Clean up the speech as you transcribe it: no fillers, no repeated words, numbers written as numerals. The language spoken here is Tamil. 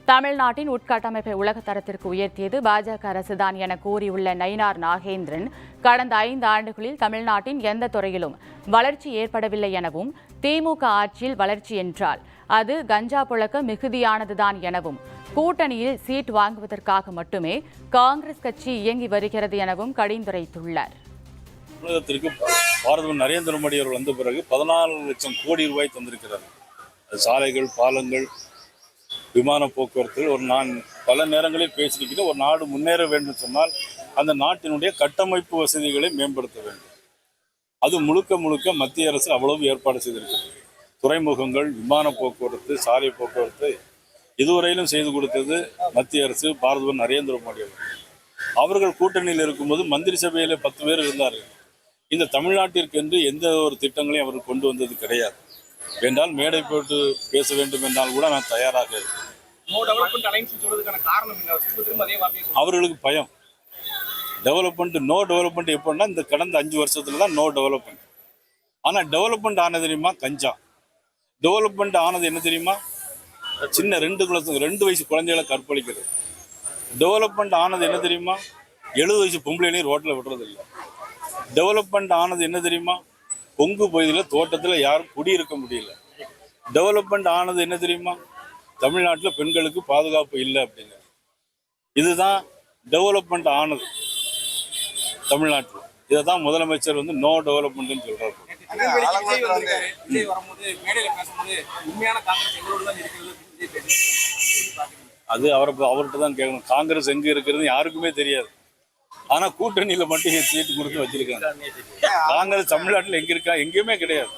தமிழ்நாட்டின் உட்கட்டமைப்பை உலக தரத்திற்கு உயர்த்தியது பாஜக அரசுதான் என கூறியுள்ள நயினார் நாகேந்திரன், கடந்த 5 ஆண்டுகளில் தமிழ்நாட்டின் எந்த துறையிலும் வளர்ச்சி ஏற்படவில்லை எனவும், திமுக ஆட்சியில் வளர்ச்சி என்றால் அது கஞ்சா புழக்க மிகுதியானதுதான் எனவும், கூட்டணியில் சீட் வாங்குவதற்காக மட்டுமே காங்கிரஸ் கட்சி இயங்கி வருகிறது எனவும் கடிந்துரைத்துள்ளார். தமிழகத்திற்கு பாரத நரேந்திர மோடி அவர்கள் வந்த பிறகு 14 லட்சம் கோடி ரூபாய் தந்திருக்கிறார். சாலைகள், பாலங்கள், விமான போக்குவரத்து. நான் பல நேரங்களில் பேசியிருக்கிறேன். ஒரு நாடு முன்னேற வேண்டும் சொன்னால் அந்த நாட்டினுடைய கட்டமைப்பு வசதிகளை மேம்படுத்த வேண்டும். அது முழுக்க முழுக்க மத்திய அரசு அவ்வளவு ஏற்பாடு செய்திருக்கிறது. துறைமுகங்கள், விமான போக்குவரத்து, சாலை போக்குவரத்து இதுவரையிலும் செய்து கொடுத்தது மத்திய அரசு, பாரத நரேந்திர மோடி அவர்கள் கூட்டணியில் இருக்கும்போது மந்திரி சபையில் 10 பேர் இருந்தார்கள். இந்த தமிழ்நாட்டிற்கென்று எந்த ஒரு திட்டங்களையும் அவர்கள் கொண்டு வந்தது கிடையாது. என்றால் மேடை போட்டு பேச வேண்டும் என்றால் கூட நான் தயாராக இருக்கேன். அவர்களுக்கு பயம். டெவலப்மெண்ட், நோ டெவலப்மெண்ட் எப்படின்னா இந்த கடந்த 5 வருஷத்துல தான் நோ டெவலப்மெண்ட். ஆனால் டெவலப்மெண்ட் ஆனது தெரியுமா? கஞ்சா. டெவலப்மெண்ட் ஆனது என்ன தெரியுமா? சின்ன 2 வயசு குழந்தைகளை கற்பழிக்கிறது. டெவலப்மெண்ட் ஆனது என்ன தெரியுமா? 70 வயசு பொம்பளையும் ரோட்டில் விடுறது இல்லை. டெவலப்மெண்ட் ஆனது என்ன தெரியுமா? கொங்கு பகுதியில் தோட்டத்தில் யாரும் குடியிருக்க முடியல. டெவலப்மெண்ட் ஆனது என்ன தெரியுமா? தமிழ்நாட்டில் பெண்களுக்கு பாதுகாப்பு இல்லை அப்படிங்க. இதுதான் டெவலப்மெண்ட் ஆனது தமிழ்நாட்டில். இதை தான் முதலமைச்சர் நோ டெவலப்மெண்ட்னு சொல்றாரு. அது அவர்கிட்ட தான் கேட்கணும். காங்கிரஸ் எங்க இருக்கிறது யாருக்குமே தெரியாது. ஆனா கூட்டணியில மட்டும் சீட்டு கொடுத்து வச்சிருக்காங்க. காங்கிரஸ் தமிழ்நாட்டில் எங்க இருக்கா? எங்கேயுமே கிடையாது.